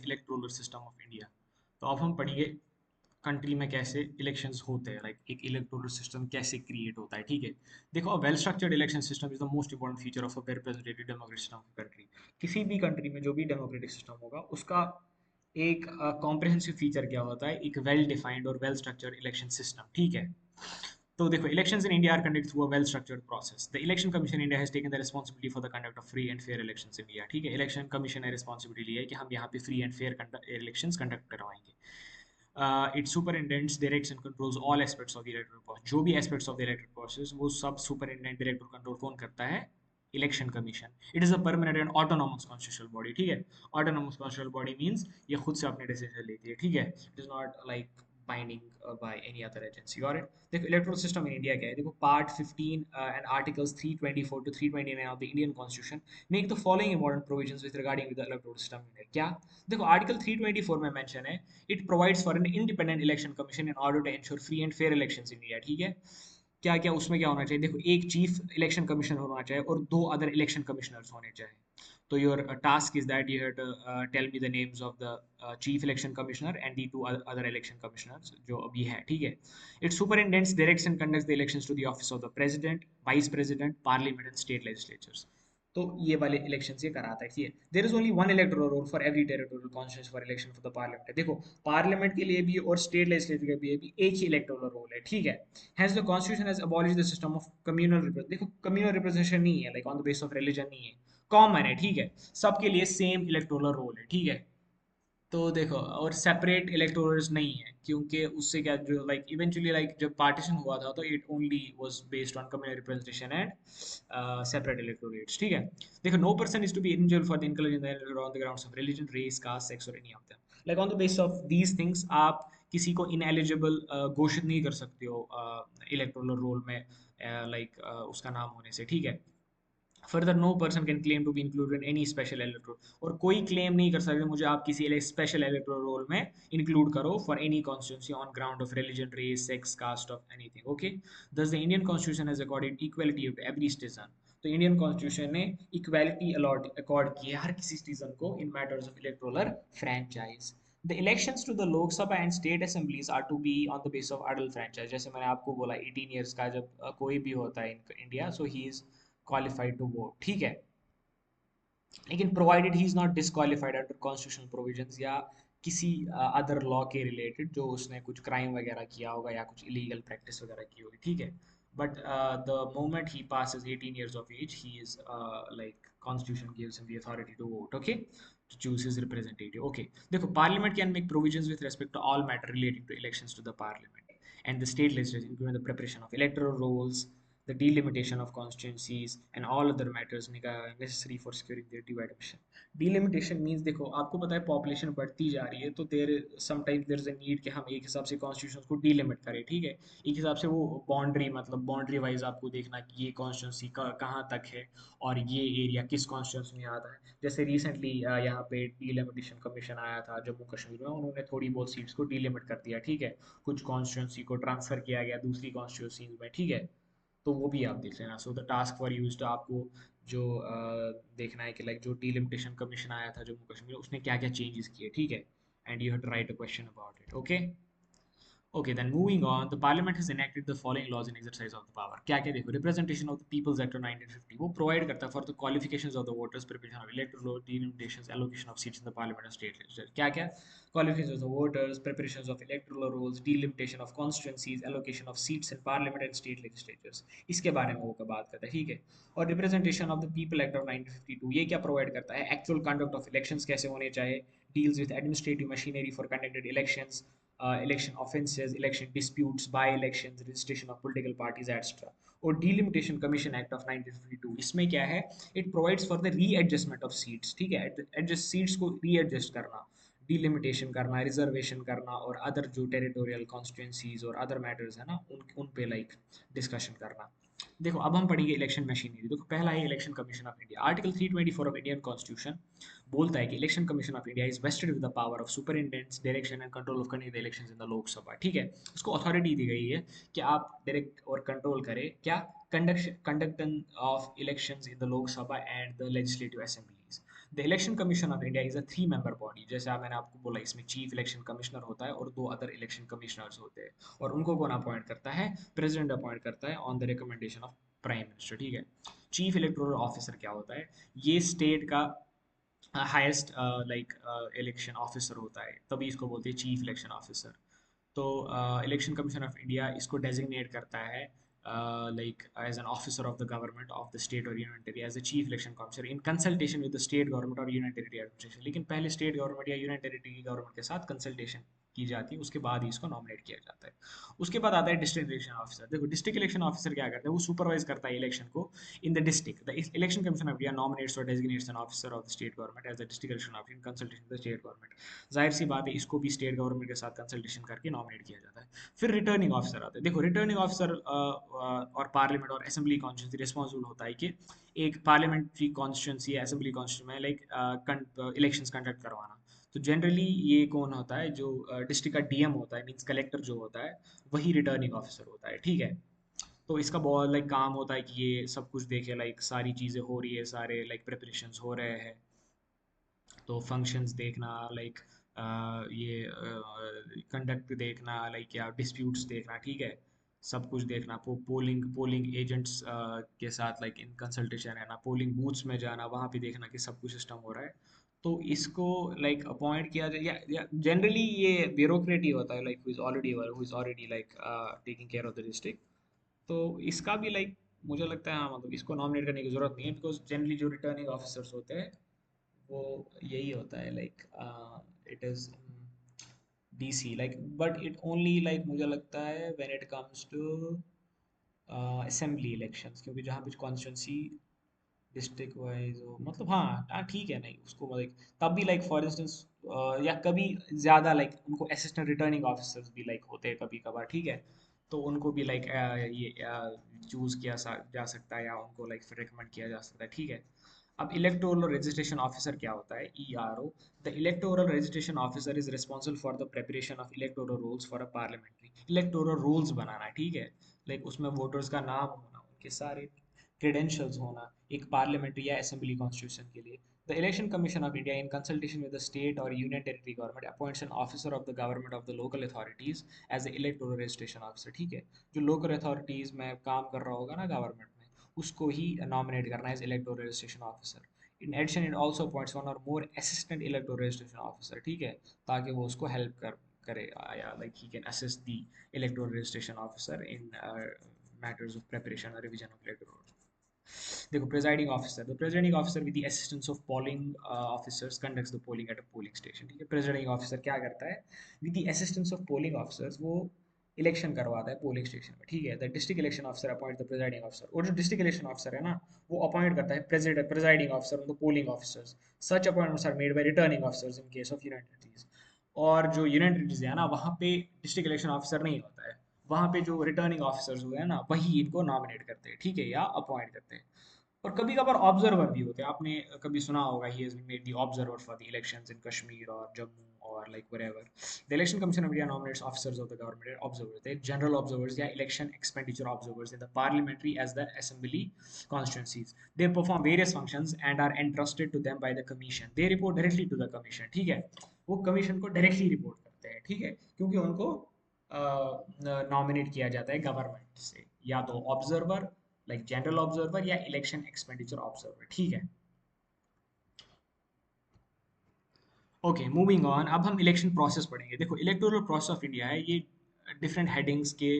Electoral system of India. तो अब हम पढ़ेंगे कंट्री में कैसे इलेक्शंस होते हैं, लाइक एक इलेक्टोरल सिस्टम कैसे क्रिएट होता है, ठीक है। देखो, well structured election system is the most important feature of a representative democratic system of country. किसी भी कंट्री में जो भी डेमोक्रेटिक सिस्टम होगा उसका एक कॉम्प्रिहेंसिव फीचर क्या होता है, एक वेल डिफाइंड और वेल स्ट्रक्चर्ड इलेक्शन सिस्टम, ठीक है। तो देखो, elections in India are conducted through a well structured process. The election commission India has taken the responsibility for the conduct of free and fair elections in India, ठीक है। Election commission ने responsibility ली है कि हम यहाँ पे free and fair elections conduct करवाएंगे। It superintendents, directs and controls all aspects of the electoral process. जो भी aspects of the electoral process वो सब सुपरिटेंडेंट, डायरेक्ट और कंट्रोल कौन करता है? Election commission. It is a permanent and autonomous constitutional body, ठीक है। ऑटोनोमस कॉन्स्टिट्यूशनल बॉडी मींस ये खुद से अपने डिसीजन लेती है, ठीक है। It is not like binding by any other agency. Got it? देखो, इलेक्टोरल सिस्टम इन इंडिया क्या है, देखो, part 15 and articles 324 to 329 of the Indian constitution make the following important provisions with regarding with the electoral system in India. क्या? देखो, article 324 में mention है, it provides for an independent election commission in order to ensure free and fair elections in India, ठीक है। क्या क्या उसमें क्या होना चाहिए? देखो, एक चीफ इलेक्शन कमिश्नर होना चाहिए और दो अदर इलेक्शन कमिश्नर्स होने चाहिए। तो your task is that you have to tell me the names of the chief election commissioner and the two other election commissioners जो अभी है, ठीक है। It superintendents, directs and conducts the elections to the office of the president, vice president, parliament and state legislatures. तो ये वाले election ये कराता है, ठीक है। There is only one electoral roll for every territorial constituency for election for the parliament. देखो, parliament के लिए भी और स्टेट लेजिस्लेचर के लिए भी एक ही इलेक्टोरल रोल है, ठीक है। Hence the constitution has abolished the system of communal representation। देखो, communal representation नहीं है, like on the basis of religion नहीं है, कॉमन है, ठीक है। सबके लिए सेम इलेक्टोरल रोल है, ठीक है। तो देखो, और सेपरेट इलेक्टोरल्स नहीं है, क्योंकि उससे क्या, जो लाइक इवेंचुअली लाइक जब पार्टीशन हुआ था तो it only was based on communal representation and separate electorates, ठीक है। देखो, no person is to be eligible for the inclusion on the grounds of religion, race, caste, sex और any of them. Like on the basis of these things आप किसी को ineligible घोषित नहीं कर सकते हो इलेक्टोरल रोल में, लाइक उसका नाम होने से, ठीक है। Further, no person can claim to be included in any special electoral, और कोई क्लेम नहीं कर सकते मुझे आप किसी स्पेशल इलेक्टोरल रोल में इंक्लूड करो for any constituency on ground of religion, race, sex, caste of anything, okay. Thus the Indian constitution has accorded equality to every citizen. तो इंडियन कॉन्स्टिट्यूशन ने इक्वालिटी अलॉट अकॉर्ड की है हर किसी citizen को in matters of electoral franchise. The elections to the Lok Sabha and state assemblies are to be on the basis of adult franchise। जैसे मैंने आपको बोला 18 years का जब कोई भी होता है in India, so he is qualified to vote, ठीक है। लेकिन provided he is not disqualified under constitutional provisions या किसी अदर लॉ के रिलेटेड, जो उसने कुछ क्राइम वगैरह किया होगा या कुछ इलीगल प्रैक्टिस वगैरह की होगी, ठीक है। But the moment he passes 18 years of age, he is like constitution gives him the authority to vote, okay, to choose his representative, okay। देखो, parliament can make provisions with respect to all matter relating to elections to the parliament and the state legislature, including the preparation of electoral rolls, the delimitation of constituencies and all other matters necessary for securing their due admission। Delimitation means, देखो, आपको पता है population बढ़ती जा रही है, तो there sometimes there is a need कि हम एक हिसाब से कॉन्स्टिट्यूशन को डीलिमिट करें, ठीक है। एक हिसाब से वो बाउंड्री, मतलब बाउंड्री वाइज आपको देखना कि ये कॉन्स्टिट्यूंसी कहाँ तक है और ये एरिया किस कॉन्स्टिट्यूंसी में आता है। जैसे रिसेंटली यहाँ पे डीलिमिटेशन कमीशन आया था जम्मू कश्मीर में, उन्होंने थोड़ी बहुत सीट्स को डीलिमिट कर दिया, ठीक है। कुछ कॉन्स्टिट्यूंसी को ट्रांसफर किया गया दूसरी कॉन्स्टिट्यूंसी में, ठीक है। तो वो भी आप देख लेना। So the task for use आपको जो देखना है कि लाइक जो डीलिमिटेशन कमीशन आया था जम्मू कश्मीर, उसने क्या क्या चेंजेस किए, ठीक है। And you have to write a question about it, okay. Okay, then moving on, the parliament has enacted the following laws in exercise of the power। क्या क्या देखो, representation of the people's act of 1950 वो provide करता है for the qualifications of the voters, preparation of electoral law, delimitations, allocation of seats in the parliament and state legislature। क्या क्या qualifications of the voters, preparations of electoral rolls, delimitation of constituencies, allocation of seats in parliament and state legislatures, इसके बारे में वो का बात करता है, ठीक है। और representation of the people act of 1952 ये क्या provide करता है, actual conduct of elections कैसे होने चाहिए, deals with administrative machinery for conducted elections, election offences, election disputes, by elections, registration of political parties, etc। और delimitation commission act of 1952 इसमें क्या है, it provides for the readjustment of seats, ठीक है। Adjust seats को readjust करना, delimitation करना, reservation करना, और अदर जो टेरिटोरियल कॉन्स्टिट्यूंसीज और अदर मैटर्स है ना, उन पे लाइक डिस्कशन करना। देखो, अब हम पढ़ेंगे इलेक्शन मशीनरी। देखो, पहला है election commission of India. Article 324 of Indian constitution बोलता है कि election commission of India is wasted with the power of superintendents, direction and control of conducting the elections in the Lok Sabha, ठीक है। उसको अथॉरिटी दी गई है कि आप डायरेक्ट और कंट्रोल करें क्या, conduction of elections in the Lok Sabha and the legislative assemblies. The election commission of India is a 3 member body. जैसे मैंने आपको बोला, इसमें चीफ इलेक्शन कमिश्नर होता है और 2 अदर इलेक्शन कमिश्नर्स होते हैं। और उनको कौन अपॉइंट करता है? प्रेसिडेंट अपॉइंट करता है on the recommendation of prime minister, ठीक है। चीफ इलेक्टोरल ऑफिसर क्या होता है? ये स्टेट का हाईएस्ट इलेक्शन ऑफिसर होता है, तभी इसको बोलते हैं चीफ इलेक्शन ऑफिसर। तो इलेक्शन कमीशन ऑफ इंडिया इसको डेजिग्नेट करता है as an officer of the government of the state और union territory as a chief election commissioner in consultation with the state government और यूनियन टेरिटरी एडमिनिस्ट्रेशन। लेकिन पहले state government या union territory की government के साथ कंसल्टेशन की जाती है, उसके बाद ही इसको नॉमिनेट किया जाता है। उसके बाद आता है डिस्ट्रिक्ट इलेक्शन ऑफिसर। देखो डिस्ट्रिक्ट इलेक्शन ऑफिसर क्या करता है? वो सुपरवाइज करता है इलेक्शन को in the district. The election commission of India nominates और designates an officer of the state government as the district election officer in consultation with the state government. जाहिर सी बात है, इसको भी स्टेट गवर्नमेंट के साथ कंसल्टेशन करके नॉमिनेट किया जाता है। फिर रिटर्निंग ऑफिसर आते हैं। देखो रिटर्निंग ऑफिसर और पार्लियामेंट और असेंबली कॉन्स्टिट्यूंसी रिस्पॉन्सिबल होता है कि एक पार्लियामेंट्री कॉन्स्टिट्यूंसी या असेंबली कॉन्स्टिट्यूंसी में इलेक्शंस कंडक्ट करवाना। तो जनरली ये कौन होता है? जो डिस्ट्रिक्ट का डीएम होता है, मींस कलेक्टर जो होता है, वही रिटर्निंग ऑफिसर होता है, ठीक है। तो इसका बहुत काम होता है कि ये सब कुछ देखे, सारी चीज़ें हो रही है, सारे प्रिपरेशंस हो रहे हैं। तो फंक्शंस देखना, ये कंडक्ट देखना, या डिस्प्यूट्स देखना, ठीक है। सब कुछ देखना, पोलिंग पोलिंग एजेंट्स के साथ इन कंसल्टेशन रहना, पोलिंग बूथ्स में जाना, वहाँ पे देखना कि सब कुछ सिस्टम हो रहा है। तो इसको अपॉइंट किया जाए, या जनरली ये ब्यूरोक्रेट ही होता है, who is already taking care of the district. तो इसका भी मुझे लगता है, हाँ, मतलब इसको नॉमिनेट करने की जरूरत नहीं है, बिकॉज जनरली जो रिटर्निंग ऑफिसर्स होते हैं वो यही होता है, it is DC, but it only मुझे लगता है when it comes to assembly elections, क्योंकि जहाँ पे कॉन्स्टिट्यूंसी डिस्ट्रिक्ट वाइज हो, मतलब हाँ हाँ ठीक है, नहीं उसको तब भी फॉर इंस्टेंस, या कभी ज़्यादा उनको असिस्टेंट रिटर्निंग ऑफिसर्स भी होते हैं कभी कभार, ठीक है। तो उनको भी ये चूज़ किया जा सकता है, या उनको फिर रिकमेंड किया जा सकता है, ठीक है। अब इलेक्टोरल रजिस्ट्रेशन ऑफिसर क्या होता है? ERO। The electoral registration officer is responsible for the preparation of electoral rules for a parliamentary. Electoral rules बनाना, ठीक है। उसमें वोटर्स का नाम होना, उनके सारे क्रेडेंशियल्स होना, एक पार्लियामेंट्री या असेंबली कॉन्स्टिट्यूशन के लिए। The election commission of India in consultation with the state और union territory government appoints an officer of the government of the local authorities as the electoral registration officer, ठीक है। जो local authorities में काम कर रहा होगा ना गवर्नमेंट में, उसको ही नॉमिनेट करना है as electoral registration officer. In addition it also appoints one और more assistant electoral registration officer, ठीक है, ताकि वो उसको हेल्प करे, या he can assist the electoral registration officer in matters of preparation or revision of electoral rolls. देखो presiding officer, the presiding officer with the assistance of polling officers conducts the polling at a polling station, ठीक है। Presiding officer क्या करता है? With the assistance of polling officers वो election करवाता है polling station में, ठीक है। The district election officer appoint the presiding officer, और जो डिस्ट्रिक्ट इलेक्शन ऑफिसर है ना, वो अपॉइंट करता है presiding officer on the polling officers. Such appointments are made by returning officers in case of union territories. और जो यूनियन टेरिटरीज है ना, वहाँ पे डिस्ट्रिक्ट इलेक्शन ऑफिसर नहीं होता है, वहाँ पे जो रिटर्निंग ऑफिसर्स हुए हैं ना, वही इनको नॉमिनेट करते हैं, ठीक है, या अपॉइंट करते हैं। और कभी कभार ऑब्जर्वर भी होते हैं, आपने कभी सुना होगा he has been made the observer for the elections in Kashmir और जम्मू और wherever. The election commission of India nominates officers of the government observers, they general observers या election expenditure observers in the parliamentary as the assembly constituencies. They perform various functions and are entrusted to them by the commission. They report directly to the commission, ठीक है। वो commission को directly report करते हैं, ठीक है, क्योंकि उनको नॉमिनेट किया जाता है गवर्नमेंट से, या तो ऑब्जर्वर जनरल ऑब्जर्वर या इलेक्शन एक्सपेंडिचर ऑब्जर्वर, ठीक है। ओके, मूविंग ऑन, अब हम इलेक्शन प्रोसेस पढ़ेंगे। देखो इलेक्टोरल प्रोसेस ऑफ इंडिया है ये, डिफरेंट हेडिंग्स के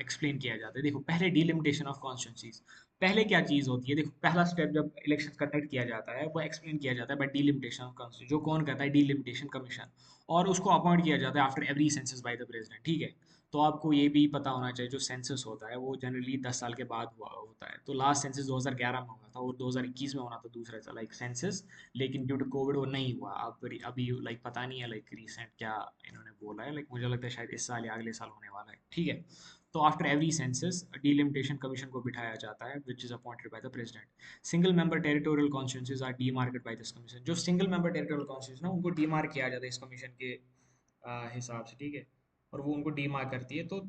एक्सप्लेन किया जाता है। देखो पहले डिलिमिटेशन ऑफ कॉन्स्टिट्यूंसीज। पहले क्या चीज़ होती है? देखो पहला स्टेप जब इलेक्शन कंडक्ट किया जाता है, वो एक्सप्लेन किया जाता है बाय डिलिमिटेशन ऑफ कॉन्स्टिट्यूंसी, जो कौन कहता है? Delimitation commission. और उसको अपॉइंट किया जाता है after every census bye the president, ठीक है। तो आपको ये भी पता होना चाहिए, जो सेंसस होता है वो जनरली 10 साल के बाद हुआ होता है। तो लास्ट सेंसस 2011 में हुआ था, और 2021 में होना था दूसरा सेंसस। लेकिन ड्यू टू कोविड वो नहीं हुआ। अब अभी पता नहीं है रिसेंट क्या इन्होंने बोला है, मुझे लगता है शायद इस साल या अगले साल होने वाला है, ठीक है। तो after every census delimitation commission को बिठाया जाता है, which is appointed by the president. Single member territorial constituencies are demarcated by this commission. जो सिंगल मेंबर टेरिटोरियल कॉन्स्टिट्यूंसी ना, उनको डीमार्क किया जाता है इस कमीशन के हिसाब से, ठीक है। और वो उनको डीमार्क करती है। तो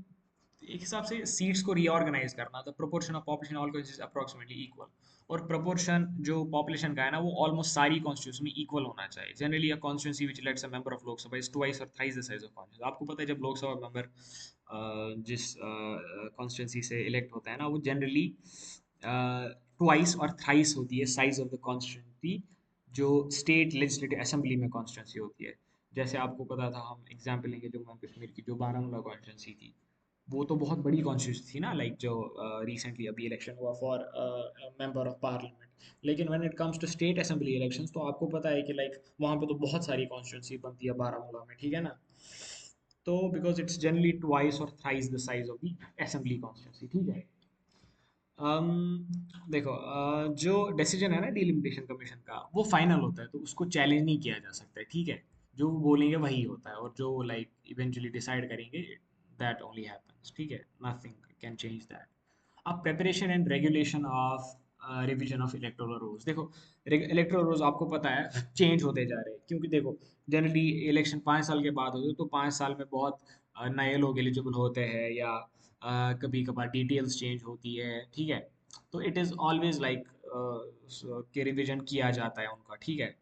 एक हिसाब से सीट्स को रीऑर्गेनाइज करना, the proportion of population all is approximately equal. और प्रोपोर्शन जो पॉपुलेशन का है ना वो ऑलमोस्ट सारी कॉन्स्टिट्यूशन में इक्वल होना चाहिए। Generally a constituency which lets a member of Lok Sabha is twice or thrice the size of constituency. आपको पता है जब लोकसभा मेंबर जिस कॉन्स्टिट्यूंसी से इलेक्ट होता है ना वो जनरली ट्वाइस और थ्राइस होती है साइज ऑफ द कॉन्स्टिट्यूंसी जो स्टेट लेजिस्लेटिव असेंबली में कॉन्स्टिट्यूंसी होती है। जैसे आपको पता था, हम एग्जाम्पल लेंगे जम्मू एंड कश्मीर की जो बारामूला कॉन्स्टिट्यूंसी थी, वो तो बहुत बड़ी कॉन्स्टिट्यूंसी थी ना, लाइक जो रिसेंटली अभी इलेक्शन हुआ फॉर मेंबर ऑफ पार्लियामेंट। लेकिन when it comes to state assembly elections तो आपको पता है कि लाइक वहाँ पे तो बहुत सारी कॉन्स्टिट्यूंसी बनती है बारामूला में, ठीक है ना। तो because it's generally twice or thrice the size of the assembly constituency, ठीक है। देखो जो डिसीजन है ना डिलिमिटेशन कमीशन का वो फाइनल होता है, तो उसको चैलेंज नहीं किया जा सकता है, ठीक है। जो वो बोलेंगे वही होता है, और जो लाइक इवेंचुअली डिसाइड करेंगे दैट ओनली हैपेंस, ठीक है। Nothing can change that. अब preparation and regulation of revision of electoral rules. देखो इलेक्टोरल रूल्स आपको पता है चेंज होते जा रहे हैं, क्योंकि देखो जनरली इलेक्शन 5 साल के बाद होते हैं, तो 5 साल में बहुत नए लोग एलिजिबल होते हैं, या कभी कभार डिटेल्स चेंज होती है, ठीक है। तो इट इज़ ऑलवेज लाइक के रिवीजन किया जाता है उनका, ठीक है।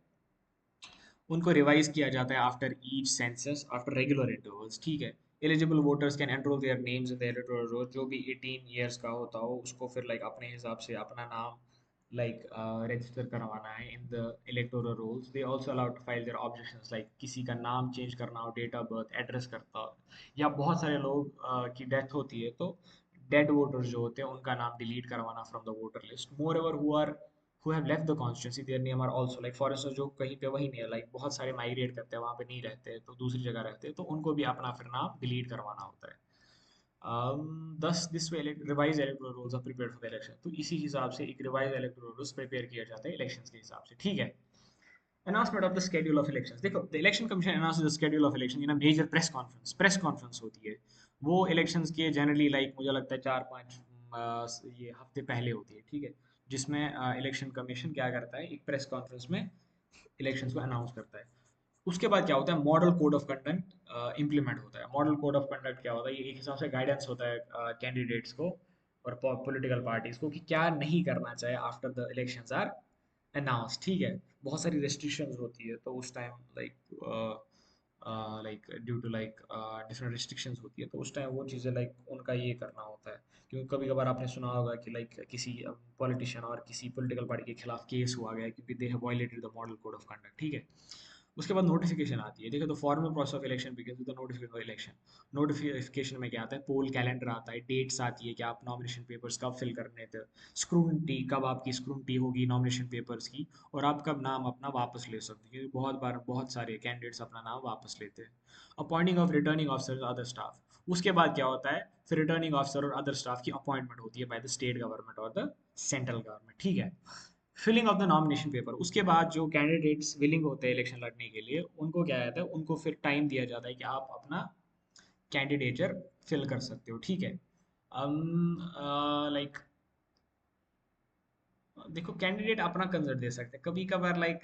उनको रिवाइज किया जाता है after each census after regular intervals, ठीक है। Eligible voters can enrol their names in the electoral roll. जो भी 18 ईयर्स का होता हो उसको फिर लाइक अपने हिसाब से अपना नाम लाइक रजिस्टर करवाना है in the electoral rolls. They also allowed to file their objections, like किसी का नाम चेंज करना हो, डेट ऑफ बर्थ, एड्रेस करता हो, या बहुत सारे लोग की डेथ होती है तो डेड वोटर्स जो होते हैं उनका नाम डिलीट करवाना from the voter list. Moreover who have left the constituency their name are also like for instance जो कहीं पे वही नहीं है, लाइक बहुत सारे माइग्रेट करते हैं वहाँ पे नहीं रहते हैं तो दूसरी जगह रहते हैं, तो उनको भी अपना फिर नाम डिलीट करवाना होता है। Thus this way revise electoral rolls are prepared for the election. तो इसी हिसाब से एक रिवाइज इलेक्टोरल रूल्स प्रिपेयर किया जाता है इलेक्शंस के हिसाब से, ठीक है। Announcement of the schedule of elections. देखो the election commission announce the schedule of election in a major press conference. Press conference होती है वो इलेक्शंस के जनरली लाइक मुझे लगता है 4-5 ये हफ्ते पहले होती है, ठीक है। जिसमें इलेक्शन कमीशन क्या करता है, एक प्रेस कॉन्फ्रेंस में इलेक्शंस को अनाउंस करता है। उसके बाद क्या होता है, model code of conduct implement होता है। मॉडल कोड ऑफ कंडक्ट क्या होता है, ये एक हिसाब से गाइडेंस होता है कैंडिडेट्स को और पॉलिटिकल पार्टीज को कि क्या नहीं करना चाहिए after the elections are announce, ठीक है। बहुत सारी रेस्ट्रिक्शंस होती है तो उस time like due to like different restrictions होती है, तो उस टाइम वो चीज़ें लाइक उनका ये करना होता है। क्योंकि कभी कभार आपने सुना होगा कि लाइक किसी पॉलिटिशियन और किसी पॉलिटिकल पार्टी के खिलाफ केस हुआ गया क्योंकि they have violated the model code of conduct, ठीक है। उसके बाद नोटिफिकेशन आती है। देखो तो formal process of election begins with the notification of election. Notification में क्या आता है, पोल कैलेंडर आता है, डेट्स आती है कि आप नॉमिनेशन पेपर्स कब फिल करने थे, स्क्रूटनी कब आपकी स्क्रूटनी होगी नॉमिनेशन पेपर्स की, और आप कब नाम अपना वापस ले सकते हैं, क्योंकि बहुत बार बहुत सारे कैंडिडेट्स अपना नाम वापस लेते हैं। Appointing of returning officer other staff. उसके बाद क्या होता है, फिर रिटर्निंग ऑफिसर और अदर स्टाफ की अपॉइंटमेंट होती है बाय द स्टेट गवर्नमेंट और द सेंट्रल गवर्नमेंट, ठीक है। Filling of the nomination paper. उसके बाद जो कैंडिडेट्स विलिंग होते हैं इलेक्शन लड़ने के लिए उनको क्या कहता है, उनको फिर टाइम दिया जाता है कि आप अपना कैंडिडेचर फिल कर सकते हो, ठीक है। लाइक देखो कैंडिडेट अपना कंसर्ट दे सकते हैं कभी कभार, लाइक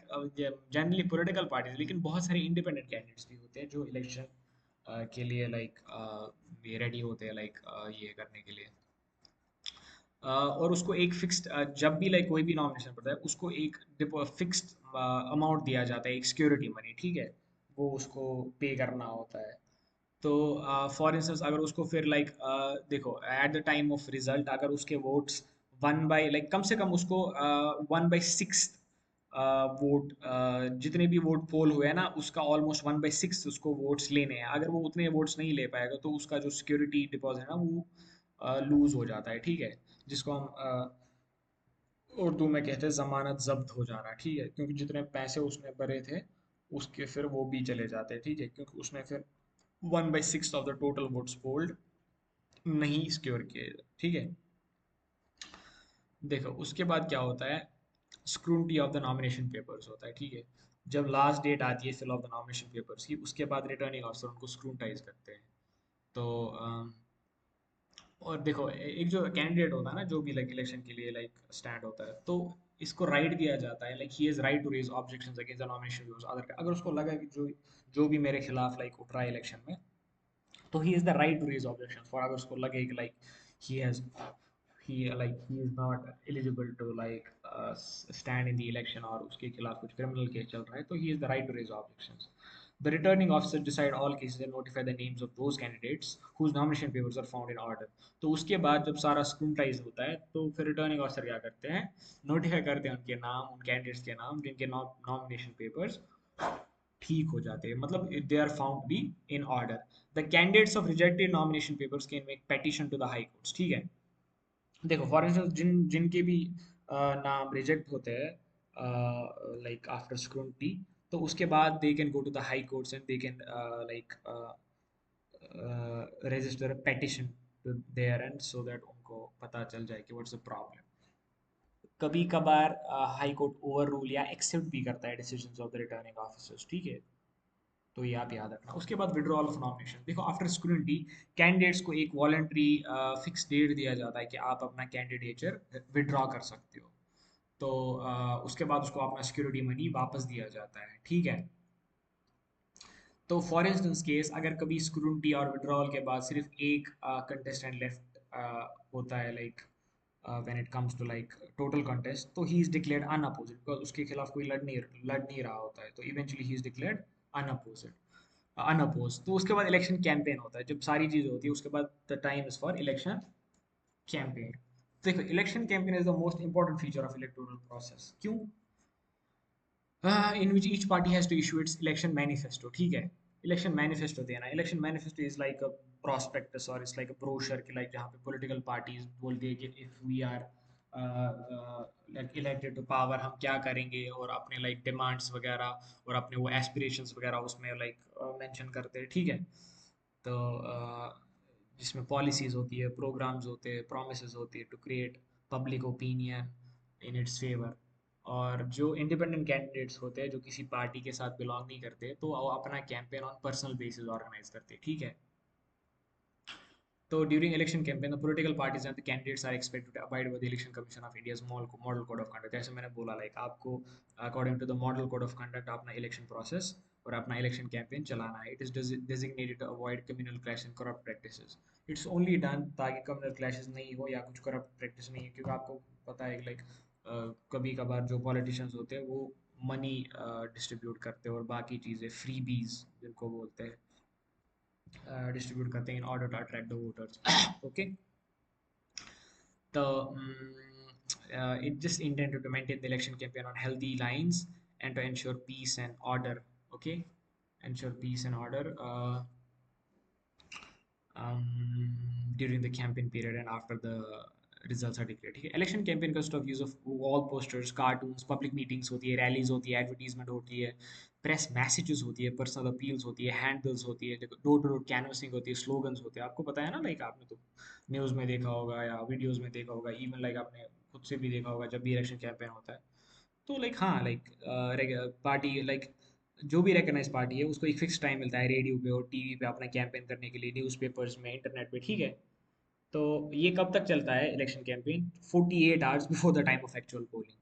जनरली पॉलिटिकल पार्टीज, लेकिन बहुत सारे इंडिपेंडेंट कैंडिडेट्स भी होते हैं जो इलेक्शन के लिए लाइक ये रेडी होते हैं, लाइक ये करने के लिए। और उसको एक फिक्स्ड जब भी लाइक कोई भी नॉमिनेशन पड़ता है उसको एक फिक्स्ड अमाउंट दिया जाता है, एक सिक्योरिटी मनी, ठीक है। वो उसको पे करना होता है। तो फॉर इंस्टेंस अगर उसको फिर लाइक देखो at the time of result अगर उसके वोट्स 1/, लाइक कम से कम उसको 1/6 वोट, जितने भी वोट पोल हुए हैं ना उसका ऑलमोस्ट 1/6 उसको वोट्स लेने हैं। अगर वो उतने वोट्स नहीं ले पाएगा तो उसका जो सिक्योरिटी डिपॉजिट है ना वो लूज हो जाता है, ठीक है। जिसको हम उर्दू में कहते हैं जमानत जब्त हो जाना, ठीक है। क्योंकि जितने पैसे उसने भरे थे उसके फिर वो भी चले जाते हैं, ठीक है, क्योंकि उसने फिर 1/6 of the total votes polled नहीं सिक्योर किए, ठीक है। देखो उसके बाद क्या होता है, scrutiny of the nomination papers होता है, ठीक है। जब लास्ट डेट आती है fill of the nomination papers की, उसके बाद रिटर्निंग ऑफिसर उनको स्क्रूटाइज करते हैं। तो और देखो एक जो कैंडिडेट होता है ना जो भी लाइक इलेक्शन के लिए लाइक स्टैंड होता है, तो इसको राइट दिया जाता है, like he has right to raise objections against the nomination rules other. अगर उसको लगा कि जो जो भी मेरे खिलाफ लाइक उठ रहा है इलेक्शन में तो he is the right to raise objection for अगर उसको लगे कि like he has he is not eligible to stand in the election और उसके खिलाफ कुछ criminal case चल रहा है, तो he is the right to raise objections. The returning officer decide all cases and notify the names of those candidates whose nomination papers are found in order. तो उसके बाद जब सारा scrutinize होता है तो फिर रिटर्निंग ऑफिसर क्या करते हैं, नोटिफाई करते हैं उनके नाम, उन कैंडिडेट्स के नाम जिनके नॉमिनेशन पेपर्स ठीक हो जाते हैं, मतलब they are found be in order. The candidates of rejected nomination papers can make petition to the high courts. ठीक है, देखो फॉर इंस्टेंस जिनके भी नाम रिजेक्ट होते हैं लाइक आफ्टर स्क्रूटनी, तो उसके बाद they can go to the high courts and they can like register petition to there and so that उनको पता चल जाए कि व्हाट्स द प्रॉब्लम. कभी कभार हाई कोर्ट ओवर रूल या एक्सेप्ट भी करता है decisions of the returning officers. ठीक है, तो ये आप याद रखना. उसके बाद विड्रॉल ऑफ नॉमिनेशन. देखो आफ्टर स्क्रूटनी कैंडिडेट्स को एक वॉलंटरी फिक्स डेट दिया जाता है कि आप अपना कैंडिडेचर विड्रॉ कर सकते हो. तो उसके बाद उसको अपना सिक्योरिटी मनी वापस दिया जाता है. ठीक है, तो फॉर इंस्टेंस केस अगर कभी स्क्रूटनी और विड्रॉल के बाद सिर्फ एक कंटेस्टेंट लेफ्ट होता है, like when it comes to like total contest, तो he is declared unopposed because उसके खिलाफ कोई लड़ नहीं रहा होता है, तो eventually he is declared unopposed unopposed. तो उसके बाद इलेक्शन कैंपेन होता है. जब सारी चीज़ होती है उसके बाद the time is for election campaign. देखो election campaign is the most important feature of electoral process. क्यों? In which each party has to issue its election manifesto. ठीक है, इलेक्शन मैनिफेस्टो देना. Election manifesto is like a prospectus or it's like a brochure कि like जहाँ पे political parties बोलती है कि if we are like elected to power हम क्या करेंगे, और अपने लाइक डिमांड्स वगैरह और अपने वो एस्पिरेशंस वगैरह उसमें लाइक मेंशन करते हैं. ठीक है, तो जिसमें पॉलिसीज होती है, प्रोग्राम्स होते हैं, प्रोमिसेस होती है to create public opinion in its favour. और जो इंडिपेंडेंट कैंडिडेट्स होते हैं जो किसी पार्टी के साथ बिलोंग नहीं करते, तो वो अपना campaign on personal basis organise करते हैं. ठीक है, तो during election campaign the political parties and the candidates are expected to abide with the election commission of India's model code of conduct. जैसे मैंने बोला लाइक आपको according to the model code of conduct अपना election process और अपना election campaign चलाना है. It is designated to avoid communal clash and corrupt practices. It's only done ताकि कम्युनल क्लैशेस नहीं हो या कुछ करप्ट प्रैक्टिस नहीं है, क्योंकि आपको पता है लाइक कभी कभार जो पॉलिटिशियंस होते हैं वो मनी डिस्ट्रीब्यूट करते हैं और बाकी चीज़ें फ्रीबीज जिनको बोलते हैं डिस्ट्रीब्यूट करते हैं in order to attract the voters. Okay, the it just intended to maintain the election campaign on healthy lines and to ensure peace and order. Okay, ensure peace and order during the campaign period and after the results are declared. ठीक है, election campaign consists of use of wall posters, cartoons, public meetings होती है, rallies होती है, advertisement होती है, press messages होती है, पर्सनल अपील्स होती है, हैंड बिल्स होती है, डोर टू डोर कैनवसिंग होती है, स्लोगन्स होते हैं. आपको पता है ना, लाइक आपने तो न्यूज़ में देखा होगा या वीडियोज़ में देखा होगा, इवन लाइक आपने खुद से भी देखा होगा जब भी इलेक्शन कैंपेन होता है. तो लाइक हाँ लाइक पार्टी लाइक जो भी रिकग्नाइज पार्टी है उसको एक फिक्स टाइम मिलता है रेडियो पे और टीवी पे अपना कैंपेन करने के लिए, न्यूज़पेपर्स में, इंटरनेट पे. ठीक है, तो ये कब तक चलता है election campaign? 48 hours before the time of actual polling.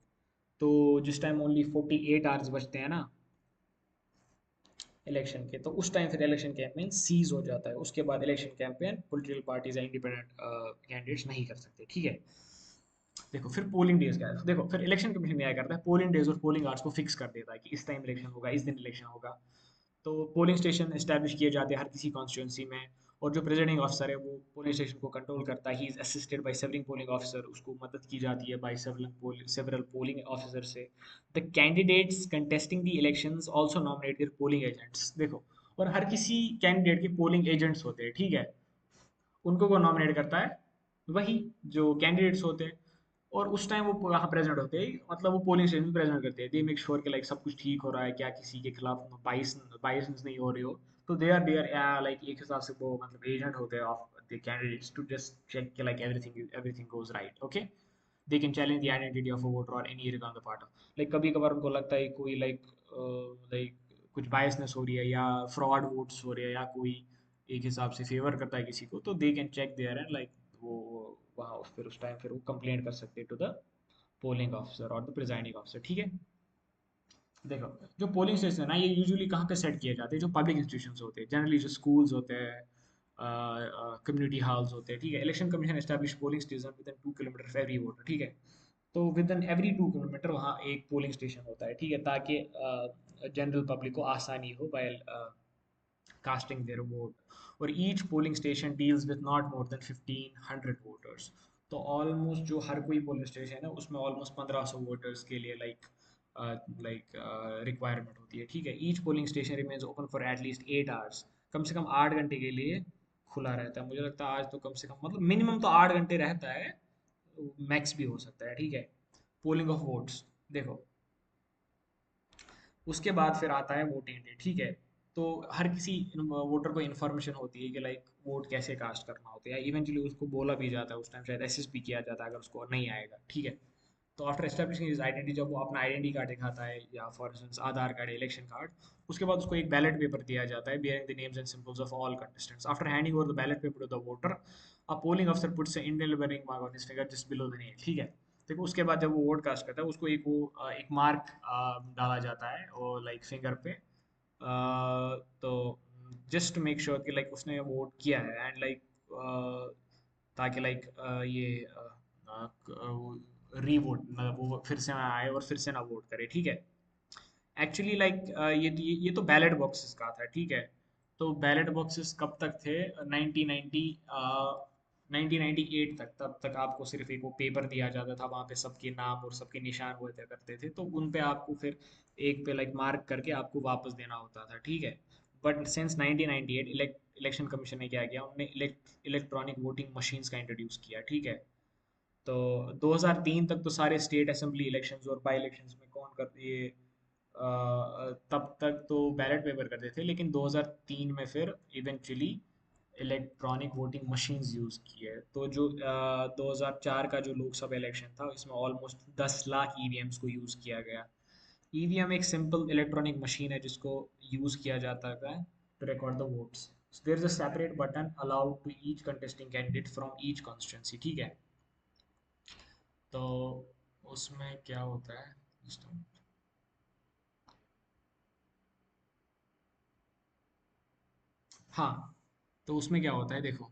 तो जिस टाइम ओनली 48 आवर्स बचते हैं ना इलेक्शन के, तो उस टाइम फिर इलेक्शन कैंपेन सीज हो जाता है. उसके बाद इलेक्शन कैंपेन पॉलिटिकल पार्टीज या इंडिपेंडेंट कैंडिडेट्स नहीं कर सकते. ठीक है, देखो फिर पोलिंग डेज क्या है. देखो फिर इलेक्शन कमीशन क्या करता है, पोलिंग डेज और पोलिंग आवर्स को फिक्स कर देता है कि इस टाइम इलेक्शन होगा, इस दिन इलेक्शन होगा. तो पोलिंग स्टेशन इस्टेब्लिश किए जाते हैं हर किसी कॉन्स्टिट्यूंसी में, और जो प्रेसिडिंग ऑफिसर है वो पोलिंग स्टेशन को कंट्रोल करता है. He is assisted by several polling officer. उसको मदद की जाती है बाय सेवरल पोलिंग ऑफिसर से. The candidates contesting the elections also nominate their polling agents. देखो, और हर किसी कैंडिडेट के पोलिंग एजेंट्स होते हैं. ठीक है, उनको कौन नॉमिनेट करता है? वही जो कैंडिडेट्स होते हैं. और उस टाइम वो वहाँ प्रेजेंट होते हैं, मतलब वो पोलिंग स्टेशन प्रेजेंट करते हैं. दे मेक श्योर कि लाइक सब कुछ ठीक हो रहा है, क्या किसी के खिलाफ बाइसेंस नहीं हो रही हो. तो दे आर लाइक एक हिसाब से वो मतलब एजेंट होते हैं of the candidates to just check कि like everything goes right. Okay, they can challenge the identity of a voter or any on the part of like कभी कभार उनको लगता है कोई लाइक कुछ बायसनेस हो रही है या फ्रॉड वोट्स हो रहे हैं या कोई एक हिसाब से फेवर करता है किसी को, तो they can check there and like वो वहाँ फिर उस टाइम फिर वो कंप्लेंट कर सकते हैं टू द पोलिंग ऑफिसर और द प्रिजाइडिंग ऑफिसर. ठीक है, देखो जो पोलिंग स्टेशन है ना, ये यूजुअली कहाँ पे सेट किए जाते हैं? जो पब्लिक इंस्टीट्यूशंस होते हैं, जनरली जो स्कूल्स होते हैं कम्युनिटी हॉल्स होते हैं, ठीक है। Election commission establish polling station with in 2 kilometre of every voter, ठीक है। तो विद इन एवरी 2 किलोमीटर वहाँ एक पोलिंग स्टेशन होता है, ठीक है, ताकि जनरल पब्लिक को आसानी हो बाय casting their vote, और each polling station deals with not more than 1500 voters। तो ऑलमोस्ट जो हर कोई पोलिंग स्टेशन है उसमें ऑलमोस्ट 1500 वोटर्स के लिए रिक्वायरमेंट होती है, ठीक है। Each polling station remains open for at least 8 hours, कम से कम 8 घंटे के लिए खुला रहता है। मुझे लगता है आज तो कम से कम मतलब मिनिमम तो 8 घंटे रहता है, मैक्स भी हो सकता है, ठीक है। पोलिंग ऑफ वोट्स, देखो उसके बाद फिर आता है वोटिंग डे, ठीक है। तो हर किसी वोटर को इन्फॉर्मेशन होती है कि लाइक वोट कैसे कास्ट करना होता है, या इवेंचुअली उसको बोला भी जाता है उस टाइम, शायद एसएसपी किया जाता है अगर उसको नहीं आएगा, ठीक है। तो आफ्टर एस्टेब्लिशिंग हिज आइडेंटिटी, जब वो अपना आइडेंटिटी कार्ड दिखाता है या for instance Aadhaar card, election card, उसके बाद उसको एक बैलेट पेपर दिया जाता है bearing the names and symbols of all contestants. After handing over the ballot paper two the voter, a polling अफसर puts an indelible mark on his finger just below the nail, ठीक है। देखो उसके बाद जब वो वोट कास्ट करता है उसको एक मार्क डाला जाता है और लाइक फिंगर पे, तो जस्ट टू मेक श्योर कि लाइक उसने वोट किया है, एंड लाइक ताकि लाइक रीवोट मतलब वो फिर से ना आए और फिर से ना वोट करे, ठीक है। एक्चुअली लाइक ये तो बैलेट बॉक्सेस का था, ठीक है। तो बैलेट बॉक्सेस कब तक थे? 1990 1998 तक। तब तक आपको सिर्फ एक वो पेपर दिया जाता था, वहाँ पे सबके नाम और सबके निशान हुए थे करते थे, तो उन पे आपको फिर एक पे लाइक मार्क करके आपको वापस देना होता था, ठीक है। बट सिंस 1998 इलेक्शन कमीशन ने क्या किया, उन्होंने इलेक्ट्रॉनिक वोटिंग मशीन्स का इंट्रोड्यूस किया, ठीक है। तो 2003 तक तो सारे स्टेट असेंबली इलेक्शंस और बाई इलेक्शंस में कौन कर ये तब तक तो बैलेट पेपर करते थे, लेकिन 2003 में फिर eventually electronic voting machines use की है। तो जो 2004 का जो लोकसभा इलेक्शन था इसमें ऑलमोस्ट 10 लाख ईवीएम्स को यूज़ किया गया। ईवीएम एक सिंपल इलेक्ट्रॉनिक मशीन है जिसको यूज़ किया जाता है to record the votes. There is a separate button allowed to each contesting candidate from each constituency, ठीक है। तो उसमें क्या होता है, हाँ, तो उसमें क्या होता है देखो,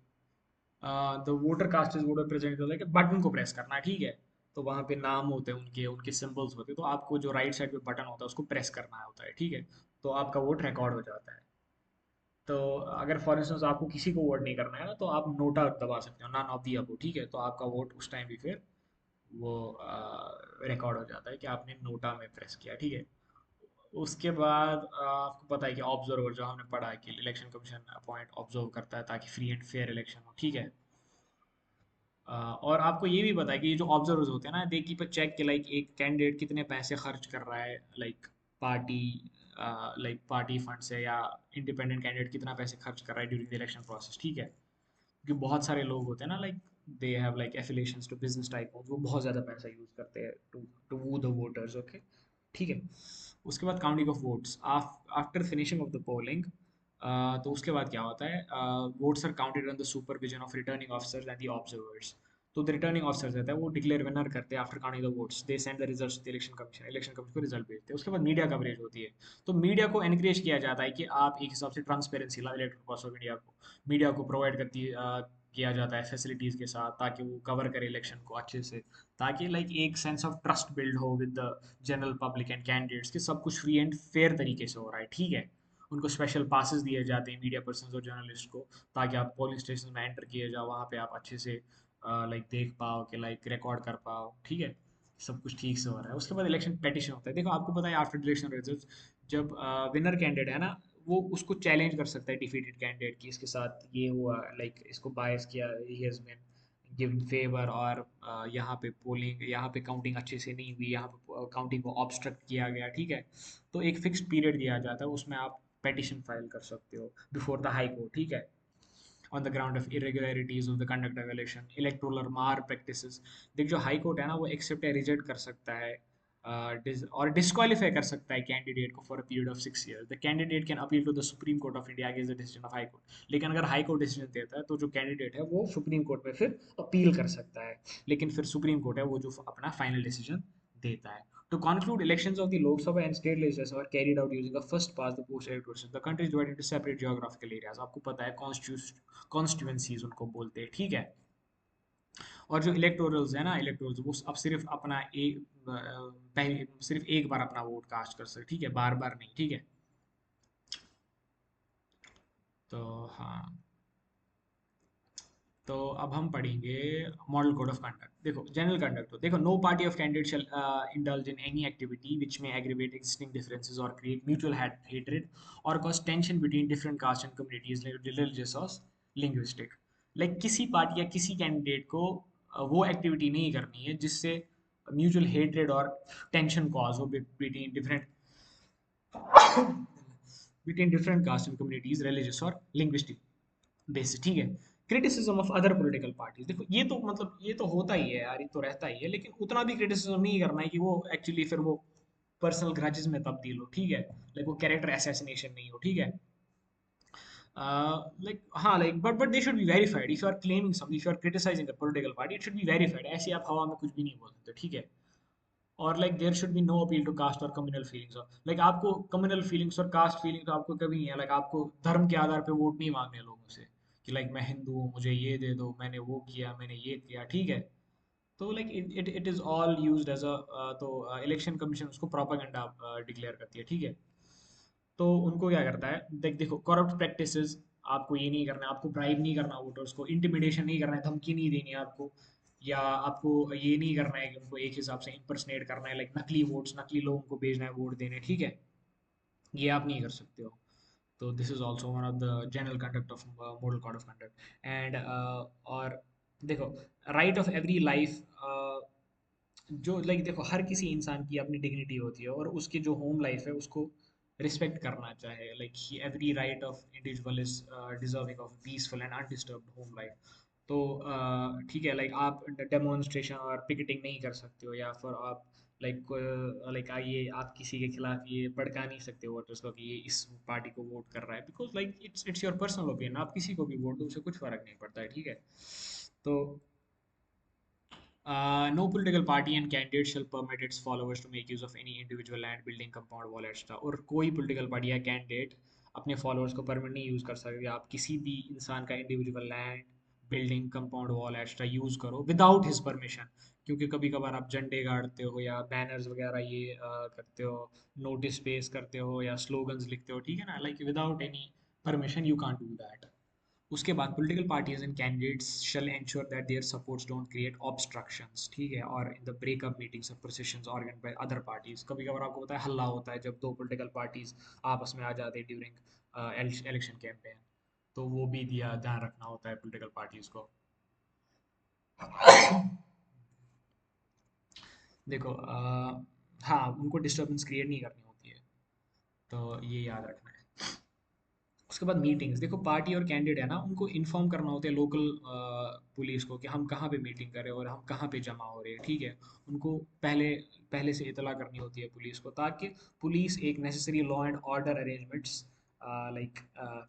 the voter cast is voter present होता है कि बटन को प्रेस करना है, ठीक है। तो वहाँ पे नाम होते हैं उनके उनके सिंबल्स होते हैं, तो आपको जो राइट साइड पे बटन होता है उसको प्रेस करना होता है, ठीक है। तो आपका वोट रिकॉर्ड हो जाता है। तो अगर फॉर इंस्टेंस आपको किसी को वोट नहीं करना है ना, तो आप नोटा दबा सकते हो, नॉन ऑफ दी अबो, ठीक है। तो आपका वोट उस टाइम भी फिर वो रिकॉर्ड हो जाता है कि आपने नोटा में प्रेस किया, ठीक है। उसके बाद आपको पता है कि ऑब्जर्वर, जो हमने पढ़ा है कि इलेक्शन कमीशन अपॉइंट ऑब्जर्व करता है ताकि फ्री एंड फेयर इलेक्शन हो, ठीक है। और आपको ये भी पता है कि ये जो ऑब्जर्वर्स होते हैं ना, दे कीप अ चेक कि लाइक एक कैंडिडेट कितने पैसे खर्च कर रहा है, पार्टी पार्टी फंड से, या इंडिपेंडेंट कैंडिडेट कितना पैसे खर्च कर रहा है ड्यूरिंग द इलेक्शन प्रोसेस, ठीक है। क्योंकि बहुत सारे लोग होते हैं ना, like they have like affiliations to business type, वो बहुत ज़्यादा पैसा यूज़ करते हैं to to woo the voters, okay, ठीक है। उसके बाद counting of votes after finishing of the polling. तो उसके बाद क्या होता है, votes are counted under the supervision of returning officers and the observers. तो द रिटर्निंग ऑफिसर्स रहता है वो डिक्लेयर विनर करते हैं after counting the votes, they send the results to the election commission को रिजल्ट भेजते हैं। उसके बाद मीडिया कवरेज होती है। तो मीडिया को एनकरेज किया जाता है कि आप एक हिसाब से ट्रांसपेरेंसी ला इलेक्ट्रल प्रोसेस ऑफ इंडिया को, मीडिया को प्रोवाइड करती है किया जाता है फैसिलिटीज़ के साथ, ताकि वो कवर करे इलेक्शन को अच्छे से, ताकि लाइक एक सेंस ऑफ ट्रस्ट बिल्ड हो with the general public and candidates कि सब कुछ फ्री एंड फेयर तरीके से हो रहा है, ठीक है। उनको स्पेशल पासेस दिए जाते हैं मीडिया पर्सन और जर्नलिस्ट को, ताकि आप पोलिंग स्टेशन में एंटर किए जाओ, वहाँ पे आप अच्छे से देख पाओ कि लाइक रिकॉर्ड कर पाओ, ठीक है। सब कुछ ठीक से हो रहा है। उसके बाद इलेक्शन पेटिशन होता है। देखो आपको पता है आफ्टर इलेक्शन रिजल्ट, जब विनर कैंडिडेट है ना, वो उसको चैलेंज कर सकता है डिफीटेड कैंडिडेट की, इसके साथ ये हुआ, लाइक इसको बायस किया, he has been given favour, और यहाँ पे काउंटिंग अच्छे से नहीं हुई, यहाँ पे काउंटिंग को ऑब्स्ट्रक्ट किया गया, ठीक है। तो एक फिक्स्ड पीरियड दिया जाता है, उसमें आप पेटिशन फाइल कर सकते हो बिफोर द हाई कोर्ट, ठीक है, on the ground of irregularities of the conduct of election, electoral और मार प्रैक्टिसेस। देख जो हाई कोर्ट है ना, वो एक्सेप्ट या रिजेक्ट कर सकता है और डिस्क्वालीफाई कर सकता है कैंडिडेट को for a period of 6 years। The candidate can appeal to the supreme court of India against the decision of high court. लेकिन अगर हाई कोर्ट डिसीजन देता है तो जो कैंडिडेट है वो सुप्रीम कोर्ट में फिर अपील कर सकता है, लेकिन फिर सुप्रीम कोर्ट है वो जो अपना फाइनल डिसीजन देता है। To conclude, elections of the Lok Sabha and state legislatures are carried out using a first past the post electoral system. The country is divided into separate geographical areas. आपको पता है constituencies उनको बोलते हैं, ठीक है। और जो इलेक्टोरल्स है ना, इलेक्टोरल्स वो अब सिर्फ अपना एक पहले सिर्फ एक बार अपना वोट कास्ट कर सकते, ठीक है, बार बार नहीं, ठीक है। तो हाँ, तो अब हम पढ़ेंगे मॉडल कोड ऑफ कंडक्ट। देखो जनरल कंडक्ट, तो देखो no party of candidate shall indulge in any activity which may aggravate existing differences और क्रिएट म्यूचुअल हेट्रेड और cause tension between different caste and communities religious और linguistic. Like किसी party या किसी candidate को वो एक्टिविटी नहीं करनी है जिससे म्यूचुअल हेट्रेड और टेंशन कॉज हो between different caste and communities religious और लिंग्विस्टिक बेसिस, ठीक है। Criticism of other political parties, देखो ये तो मतलब ये तो होता ही है यार, ये तो रहता ही है, लेकिन उतना भी क्रिटिसिज्म नहीं करना है कि वो एक्चुअली फिर वो पर्सनल ग्रजेस में तब्दील हो, ठीक है। लाइक वो कैरेक्टर असैसिनेशन नहीं हो, ठीक है। लाइक हाँ, like but they should be verified. If you are claiming something, if you are criticising a political party, it should be verified. ऐसे आप हवा में कुछ भी नहीं बोल सकते, ठीक है। और like there should be no appeal to caste और कम्युनल फीलिंग्स। लाइक आपको कम्युनल फीलिंग्स और कास्ट फीलिंग्स आपको कभी नहीं है। लाइक आपको धर्म के आधार पे वोट नहीं मांगने लोगों से कि लाइक मैं हिंदू हूँ, मुझे ये दे दो, मैंने वो किया, मैंने ये किया, ठीक है। तो like it is all used as a, तो इलेक्शन कमीशन उसको प्रोपागेंडा डिक्लेयर करती है, ठीक है। तो उनको क्या करता है, देखो करप्ट प्रैक्टिसेस, आपको ये नहीं करना है, आपको ब्राइब नहीं करना वोटर्स को, इंटिमिडेशन नहीं करना है, धमकी नहीं देनी है आपको, या आपको ये नहीं करना है कि उनको एक हिसाब से इम्पर्सनेट करना है, लाइक नकली वोट्स, नकली लोगों को भेजना है वोट देने, ठीक है। ये आप नहीं कर सकते हो। तो this is also one of the general conduct of model code of conduct and और देखो राइट ऑफ एवरी लाइफ, जो लाइक देखो हर किसी इंसान की अपनी डिग्निटी होती है और उसकी जो होम लाइफ है उसको रिस्पेक्ट करना चाहे। Like every right of individual is deserving of peaceful and undisturbed home life. तो ठीक है, लाइक आप डेमोन्स्ट्रेशन और पिकेटिंग नहीं कर सकते हो, या फिर आप लाइक ये आप किसी के खिलाफ ये भड़का नहीं सकते वोटर्स को कि ये इस पार्टी को वोट कर रहा है, because like it's your personal opinion. आप किसी को भी वोट दो, उसे कुछ फर्क नहीं पड़ता है, ठीक है। तो no political party and candidate shall permit its followers to make use of any individual land, building, compound wall, etc. और कोई political party या candidate अपने followers को permit नहीं use कर सकते। आप किसी भी इंसान का individual land, building, compound wall, etc. use करो without his permission। क्योंकि कभी कभार आप झंडे गाड़ते हो या बैनर्स वगैरह ये करते हो, नोटिस पेश करते हो या स्लोगन्स लिखते हो, ठीक है ना, like without any permission you can't do that. उसके बाद political parties and candidates shall ensure that their supports don't create obstructions, ठीक है। और इन द ब्रेकअप मीटिंग्स और processions organised by other parties, कभी कभार आपको पता है हल्ला होता है जब दो पॉलिटिकल पार्टीज आपस में आ जाते हैं ड्यूरिंग इलेक्शन कैंपेन। तो वो भी दिया ध्यान रखना होता है पॉलिटिकल पार्टीज को। देखो हाँ, उनको डिस्टर्बेंस क्रिएट नहीं करनी होती है, तो ये याद रखना है। उसके बाद मीटिंग्स, देखो पार्टी और कैंडिडेट है ना, उनको इन्फॉर्म करना होता है लोकल पुलिस को कि हम कहाँ पे मीटिंग कर रहे हैं और हम कहाँ पे जमा हो रहे हैं, ठीक है। उनको पहले पहले से इतला करनी होती है पुलिस को, ताकि पुलिस एक necessary law and order arrangements like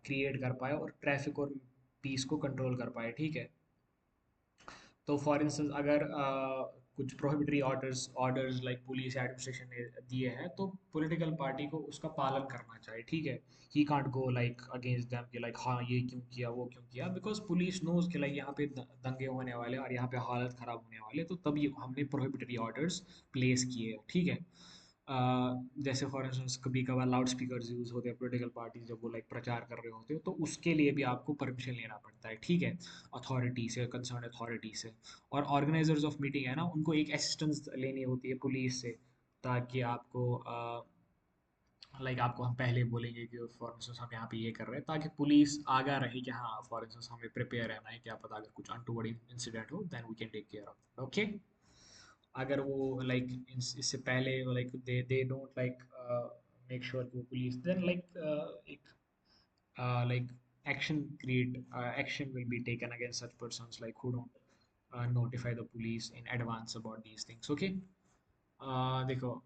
create कर पाए और ट्रैफिक और पीस को कंट्रोल कर पाए, ठीक है। तो फॉर इंस्टेंस अगर कुछ prohibitory orders orders like police administration ने दिए हैं, तो पॉलिटिकल पार्टी को उसका पालन करना चाहिए, ठीक है। He can't go like against them कि लाइक हाँ ये क्यों किया, वो क्यों किया, बिकॉज पुलिस नोज कि लाइक यहाँ पे दंगे होने वाले और यहाँ पे हालत खराब होने वाले, तो तभी हमने प्रोहिबिटरी ऑर्डर्स प्लेस किए, ठीक है। जैसे फॉर इंस्टेंस कभी कभार लाउड स्पीकर्स यूज होते हैं पॉलिटिकल पार्टीज जब वो लाइक प्रचार कर रहे होते हो, तो उसके लिए भी आपको परमिशन लेना पड़ता है, ठीक है, अथॉरिटी से, कंसर्न अथॉरिटी से। और ऑर्गेनाइजर्स ऑफ मीटिंग है ना, उनको एक असिस्टेंस लेनी होती है पुलिस से, ताकि आपको लाइक आपको हम पहले बोलेंगे कि फॉर इंस्टेंस हम यहाँ पे ये कर रहे हैं, ताकि पुलिस आगा रहे कि हाँ फॉर इंस्टेंस हमें प्रिपेयर रहना है, क्या पता अगर कुछ अनटूवर्ड इंसिडेंट हो then we can take care of, okay. अगर वो लाइक इससे पहले like they don't like make sure कि वो पुलिस देन लाइक एक like action will be taken against such persons like who don't notify the police in advance about these things, okay। देखो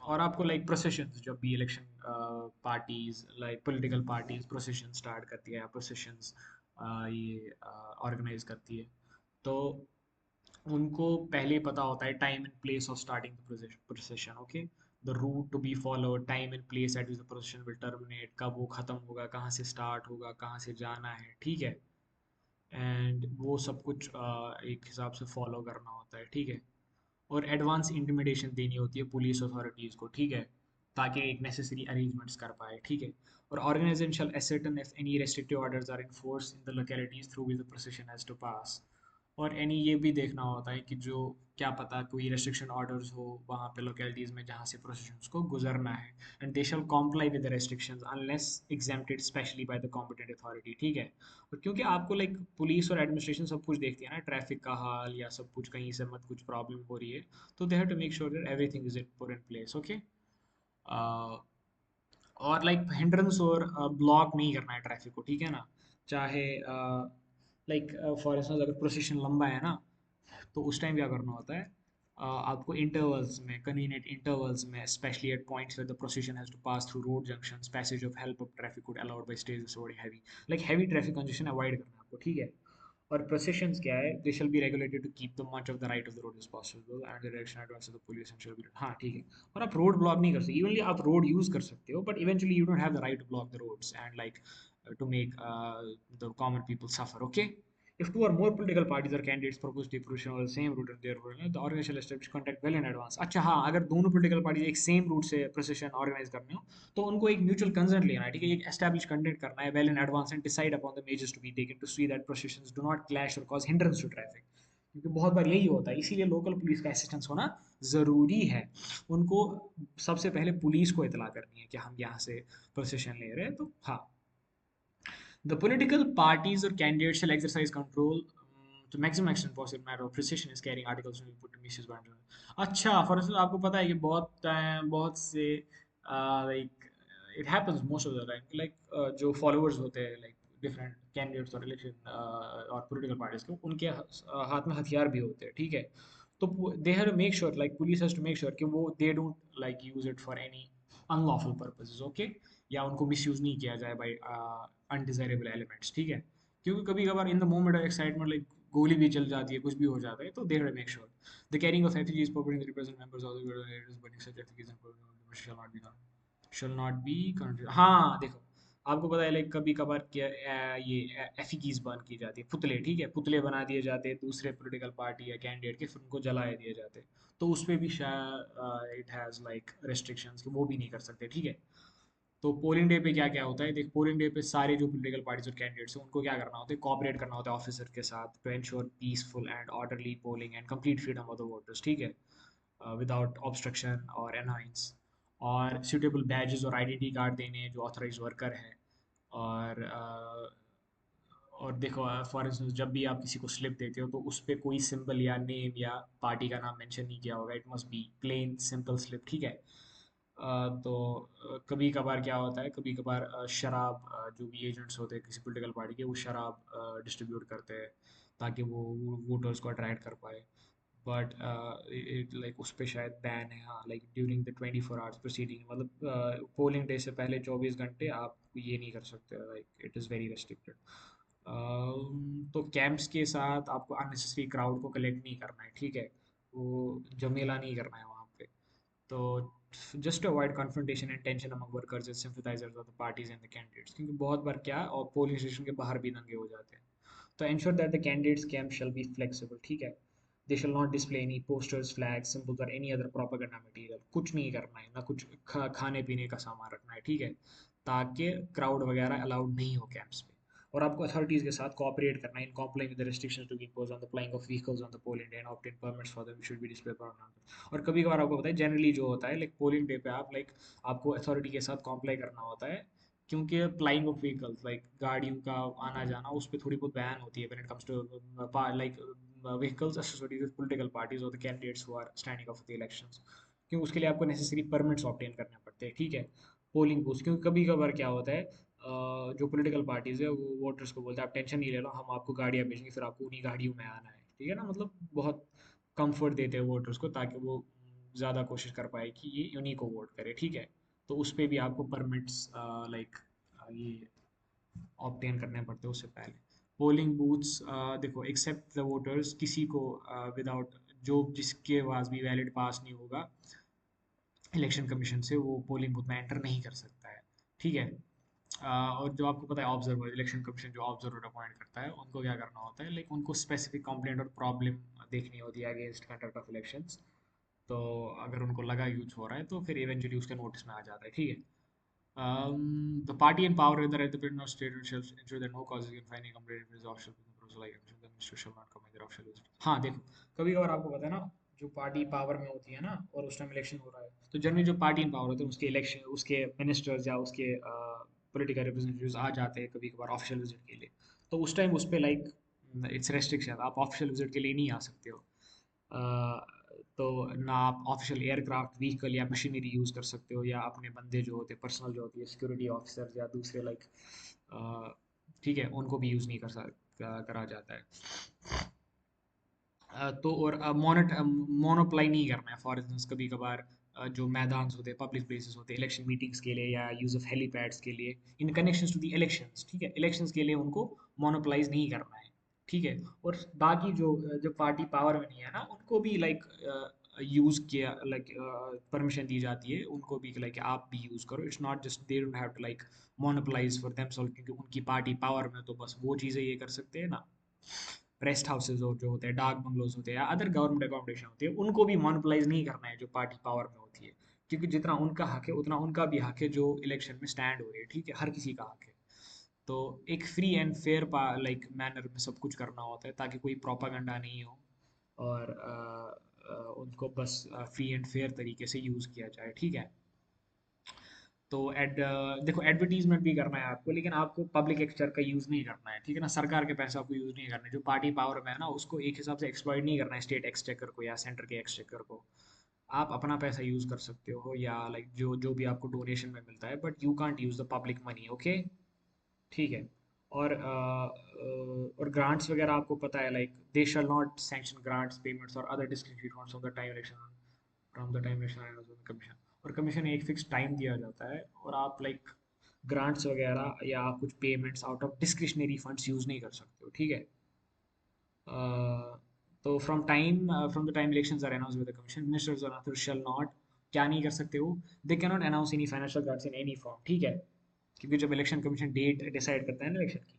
और आपको लाइक प्रोसेशंस, जब भी election parties like political parties procession start करती है या processions ये ऑर्गेनाइज करती है, तो उनको पहले पता होता है time and place of starting the procession, okay. The route to be follow, time and place at which the procession will terminate, कब वो खत्म होगा, कहाँ से स्टार्ट होगा, कहाँ से जाना है, ठीक है। एंड वो सब कुछ एक हिसाब से फॉलो करना होता है, ठीक है। और एडवांस इंटिमिडेशन देनी होती है पुलिस अथॉरिटीज़ को, ठीक है, ताकि एक नेसेसरी अरेंजमेंट्स कर पाए, ठीक है। और organisation shall ascertain if any restrictive orders are enforced in the localities through which the procession has to pass। और एनी ये भी देखना होता है कि जो क्या पता कोई रेस्ट्रिक्शन ऑर्डर्स हो वहाँ पे लोकेलिटीज़ में जहाँ से प्रोसेशंस को गुजरना है, and they shall comply with the restrictions unless exempted specially by the competent authority, ठीक है। और क्योंकि आपको लाइक पुलिस और एडमिनिस्ट्रेशन सब कुछ देखती है ना, ट्रैफिक का हाल या सब कुछ, कहीं से मत कुछ प्रॉब्लम हो रही है, तो they have to make sure that everything is put in place, okay. और लाइक हिंड्रेंस और ब्लॉक नहीं करना है ट्रैफिक को, ठीक है ना। चाहे लाइक फॉर इंस्टेंस अगर प्रोसेशन लंबा है ना, तो उस टाइम क्या करना होता है, आपको इंटरवल्स में, कन्वीनियंट इंटरवल्स में, specially at points where the procession has to pass through road junctions, passage of help of traffic could allowed by stage so heavy, like heavy traffic congestion avoid करना है आपको, ठीक है। और processions क्या है, they shall be regulated to keep the much of the right of the road is possible and the direction advance of the pollution shall be, हाँ ठीक है। और आप रोड ब्लॉक नहीं कर सकते, इवनली आप रोड यूज कर सकते हो, but eventually you don't have the right to block the roads and like to make the common people suffer, okay? If two or more political parties or candidates propose to approach on the same route and therefore the organization will establish contact well in advance। अच्छा हाँ, अगर दोनों political party एक same root से procession organise करने हो, तो उनको एक म्यूचुअल कंसेंट लेना है, ठीक है, एक एस्टैब्लिश कंटेंट करना है well in advance and decide upon the measures to be taken to see that processions do not clash और कॉज हिंड्रेंस टू ट्रैफिक। क्योंकि बहुत बार यही होता है, इसीलिए लोकल पुलिस का असिस्टेंस होना ज़रूरी है। उनको सबसे पहले पुलिस को इतला करनी है कि हम यहाँ से प्रोसेशन ले रहे हैं, तो हाँ। The political parties or candidates shall exercise control to maximum extent possible matter of precision is carrying articles to be put to misuse by अच्छा फॉर इंस्टेंस आपको पता है कि बहुत टाइम बहुत से like it happens most of the time like जो followers होते हैं लाइक डिफरेंट कैंडिडेट्स और इलेक्शन और पॉलिटिकल पार्टीज के, उनके हाथ में हथियार भी होते हैं, ठीक है। तो they have to make sure, like police has to make sure कि वो they don't like use it for any unlawful purposes, okay. या उनको मिसयूज नहीं किया जाए बाय अनडिजायरेबल एलिमेंट्स, ठीक है। क्योंकि कभी कभार in the moment of excitement like गोली भी चल जाती है, कुछ भी हो जाता है, तो they have to make sure the carrying of effigies populating the represent members of the burning such effigies and shall not be country, हाँ देखो, आपको पता है लाइक कभी कभार क्या ये एफिकीज बर्न की जाती है, पुतले, ठीक है, पुतले बना दिए जाते हैं दूसरे पॉलिटिकल पार्टी या कैंडिडेट के, फिर उनको जलाए दिए जाते हैं। तो उस पर भी शायद इट हैज़ लाइक रेस्ट्रिक्शंस कि वो भी नहीं कर सकते, ठीक है। तो पोलिंग डे पे क्या क्या होता है, देख पोलिंग डे पे सारे जो पॉलिटिकल पार्टीज और कैंडिडेट्स हैं उनको क्या करना होता है, कॉपरेट करना होता है ऑफिसर के साथ to ensure peaceful and orderly polling and complete freedom of the voters, ठीक है, विदाउट ऑब्स्ट्रक्शन और एनहाइंस। और सूटेबल बैजेस और आइडेंटिटी कार्ड देने जो ऑथराइज वर्कर है। और और देखो फॉर इंस्टेंस जब भी आप किसी को स्लिप देते हो तो उस पर कोई सिंबल या नेम या पार्टी का नाम मेंशन नहीं किया होगा, it must be plain simple slip, ठीक है। तो कभी कभार क्या होता है, कभी कभार शराब जो भी एजेंट्स होते हैं किसी पॉलिटिकल पार्टी के, वो शराब डिस्ट्रीब्यूट करते हैं ताकि वो वोटर्स को अट्रैक्ट कर पाए। बट इट लाइक उस पे शायद बैन है, हाँ, like during the 24 hours proceeding, मतलब पोलिंग डे से पहले 24 घंटे आप ये नहीं कर सकते, like it is very restricted. तो कैंप्स के साथ आपको अननेसेसरी क्राउड को कलेक्ट नहीं करना है, ठीक है, वो झमेला नहीं करना है वहाँ पे। तो just to avoid confrontation and tension among workers and sympathisers of the parties and the candidates, क्योंकि बहुत बार क्या और पोलिंग स्टेशन के बाहर भी दंगे हो जाते हैं। तो ensure that the candidates camp shall be flexible, ठीक है। They shall not display any posters, flags, symbols or any other propaganda material, कुछ नहीं करना है ना, कुछ खाने पीने का सामान रखना है, ठीक है, ताकि क्राउड वगैरह अलाउड नहीं हो कैंप्स पे। और आपको अथॉरिटीज के साथ कोऑपरेट करना है in complying with the restrictions to be imposed on the flying of vehicles on the polling day and obtain permits for them should be display. और कभी कभार आपको पता है जनरली जो होता है लाइक पोलिंग डे पे आप लाइक आपको अथॉरिटी के साथ कॉम्प्लाई करना होता है, क्योंकि फ्लाइंग ऑफ व्हीकल्स लाइक गाड़ियों का आना जाना उस पर थोड़ी बहुत बैन होती है when it comes to like vehicles associated with political parties और the candidates who are standing up for the elections. क्योंकि उसके लिए आपको नेसेसरी परमिट्स ऑब्टेन करने पड़ते हैं, ठीक है, पोलिंग बूथ। क्योंकि कभी कभार क्या होता है जो पॉलिटिकल पार्टीज है वो वोटर्स को बोलते हैं आप टेंशन नहीं ले लो, हम आपको गाड़ियाँ भेजेंगे, फिर आपको उन्हीं गाड़ियों में आना है, ठीक है ना, मतलब बहुत कंफर्ट देते हैं वोटर्स को ताकि वो ज़्यादा कोशिश कर पाए कि ये उन्हीं को वोट करे, ठीक है। तो उस पे भी आपको परमिट्स लाइक ये ऑब्टेन करने पड़ते हैं उससे पहले। पोलिंग बूथ्स देखो एक्सेप्ट द वोटर्स, किसी को विदाउट जो जिसके पास भी वैलिड पास नहीं होगा इलेक्शन कमीशन से, वो पोलिंग बूथ में एंटर नहीं कर सकता है। ठीक है। और जो आपको पता है ऑब्जर्वर, इलेक्शन कमीशन जो ऑब्जर्वर अपॉइंट करता है, उनको क्या करना होता है, लाइक उनको स्पेसिफिक कंप्लेंट और प्रॉब्लम देखनी होती है अगेंस्ट कंडक्ट ऑफ इलेक्शंस। तो अगर उनको लगा यूज हो रहा है तो फिर इवेंचुअली उसके नोटिस में आ जाता है। ठीक है। The party in power, whether at the president or state, shall ensure that no causes can find any complaint with the official process like the minister shall not come in their official visit. हाँ देखो, कभी कभार आपको पता है ना, जो party power में होती है ना और उस टाइम इलेक्शन हो रहा है, तो जनरली जो पार्टी इन पावर होते हैं उसके इलेक्शन, उसके मिनिस्टर्स या उसके पॉलिटिकल रिप्रेजेंटेटिव्स आ जाते हैं कभी कभार ऑफिशियल विजिट के लिए। तो उस टाइम उस पर लाइक इट्स रेस्ट्रिक्शन, आप ऑफिशियल विजिट के लिए नहीं आ सकते हो। तो ना आप ऑफिशियल एयरक्राफ्ट व्हीकल या मशीनरी यूज़ कर सकते हो, या अपने बंदे जो होते हैं पर्सनल जो होती है सिक्योरिटी ऑफिसर या दूसरे लाइक, ठीक है, उनको भी यूज़ नहीं करा जाता है। तो और मोनोप्लाई नहीं करना है। फॉर इंस्टेंस कभी कभार जो मैदान होते हैं, पब्लिक प्लेसेस होते हैं इलेक्शन मीटिंग्स के लिए या यूज़ ऑफ हेलीपैड्स के लिए, in connection to the elections, ठीक है, इलेक्शंस के लिए उनको मोनोपलाइज नहीं करना है। ठीक है। और बाकी जो पार्टी पावर में नहीं है ना, उनको भी लाइक यूज़ किया, लाइक परमिशन दी जाती है उनको भी, लाइक आप भी यूज़ करो। It's not just they don't have to like monopolize for themselves, क्योंकि उनकी पार्टी पावर में, तो बस वो चीज़ें ये कर सकते हैं ना। रेस्ट हाउसेज और जो होते हैं, डार्क बंगलोज होते हैं या अदर गवर्नमेंट अकोमोडेशन होती है, उनको भी मोनोपलाइज नहीं करना है जो पार्टी पावर में होती है। क्योंकि जितना उनका हक है उतना उनका भी हक है जो इलेक्शन में स्टैंड हो रही है। ठीक है, हर किसी का हक है। तो एक free and fair like manner में सब कुछ करना होता है, ताकि कोई प्रोपागंडा नहीं हो, और उनको बस फ्री एंड फेयर तरीके से यूज़ किया जाए। ठीक है। तो देखो एडवर्टीजमेंट भी करना है आपको, लेकिन आपको पब्लिक एक्सचर का यूज़ नहीं करना है। ठीक है ना, सरकार के पैसे आपको यूज़ नहीं करना है। जो पार्टी पावर में है ना, उसको एक हिसाब से एक्सप्लॉइट नहीं करना है, स्टेट एक्सचेकर को या सेंटर के एक्सचेकर को। आप अपना पैसा यूज़ कर सकते हो, या लाइक जो जो भी आपको डोनेशन में मिलता है, but you can't use the public money. Okay. ठीक है। और और ग्रांट्स वगैरह आपको पता है, like they shall not sanction grants payments or other discretionary funds of the time election, from the time election commission. और कमीशन एक फिक्स टाइम दिया जाता है, और आप लाइक ग्रांट्स वगैरह या कुछ payments out of discretionary funds use नहीं कर सकते हो। ठीक है। तो from the time elections are announced by the commission, ministers और अथॉरिटीज शैल नॉट, क्या नहीं कर सकते हो, they can not announce any financial grants in any form. ठीक है। क्योंकि जब इलेक्शन कमीशन डेट डिसाइड करता है ना इलेक्शन की,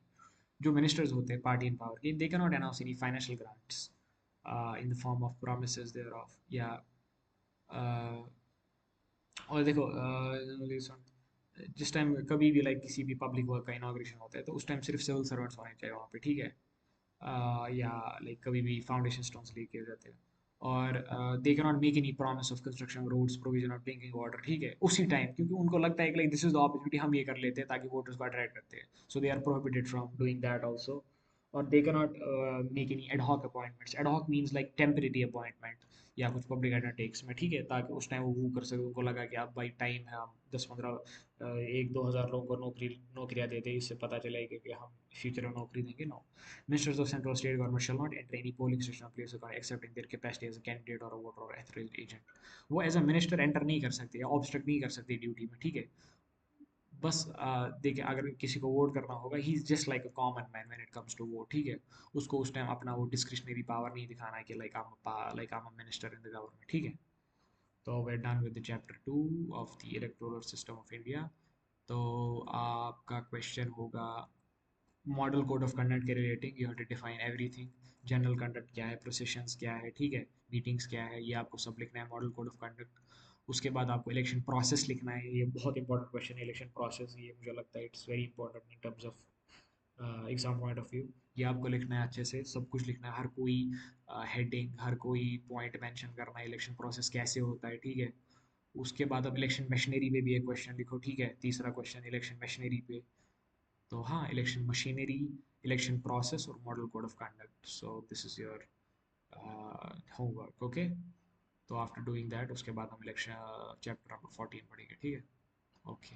जो मिनिस्टर्स होते हैं पार्टी इन पावर के, they can not announce any financial grants in the form of promises thereof, या और देखो जिस टाइम कभी भी लाइक किसी भी पब्लिक वर्क का इनाग्रेशन होता है, तो उस टाइम सिर्फ सिविल सर्वेंट्स होने चाहिए वहाँ पे। ठीक है। या लाइक कभी भी फाउंडेशन स्टोन्स लेके जाते हैं, और they can not make any promise of construction roads, provision of drinking water. ठीक है, उसी टाइम, क्योंकि उनको लगता है कि like this is the opportunity, हम ये कर लेते हैं ताकि वोटर्स को अट्रैक्ट करते हैं। So they are prohibited from doing that also. और they can not make any ad hoc appointments. Ad hoc means like temporary appointment या कुछ पब्लिक अंडरटेक्स में। ठीक है, ताकि उस टाइम वो कर सके, उनको लगा कि अब भाई टाइम है, हम 10-15 1-2 हज़ार लोगों को नौकरियाँ दे दें, इससे पता चलेगा कि हम फ्यूचर में नौकरी देंगे। No, Ministers of central or state government shall not enter any polling station or place of count except in their capacity as a candidate or a voter or authorized agent. वो as a minister enter नहीं कर सकते या obstruct नहीं कर सकते duty में। ठीक है। बस देखिए, अगर किसी को वोट करना होगा, he is just like a common man when it comes to vote. ठीक है। उसको उस टाइम अपना वो डिस्क्रिशनरी पावर नहीं दिखाना है कि like I am a minister in the government. ठीक है। तो we done with the chapter 2 of the electoral system of India. तो आपका क्वेश्चन होगा मॉडल कोड ऑफ कंडक्ट के relating, you have to define everything. General conduct क्या है, processions क्या है, ठीक है, मीटिंग्स क्या है, ये आपको सब लिखना है मॉडल कोड ऑफ कंडक्ट। उसके बाद आपको इलेक्शन प्रोसेस लिखना है, ये बहुत इंपॉर्टेंट क्वेश्चन है इलेक्शन प्रोसेस। ये मुझे लगता है it's very important in terms of exam point of view. ये आपको लिखना है अच्छे से, सब कुछ लिखना है, हर कोई हेडिंग, हर कोई पॉइंट मेंशन करना है, इलेक्शन प्रोसेस कैसे होता है। ठीक है। उसके बाद अब इलेक्शन मशीनरी पे भी एक क्वेश्चन लिखो। ठीक है, तीसरा क्वेश्चन इलेक्शन मशीनरी पे। तो हाँ, इलेक्शन मशीनरी, इलेक्शन प्रोसेस और model code of conduct. So this is your homework. Okay. तो आफ्टर डूइंग दैट, उसके बाद हम इलेक्शन चैप्टर नंबर 14 पढ़ेंगे। ठीक है। ओके।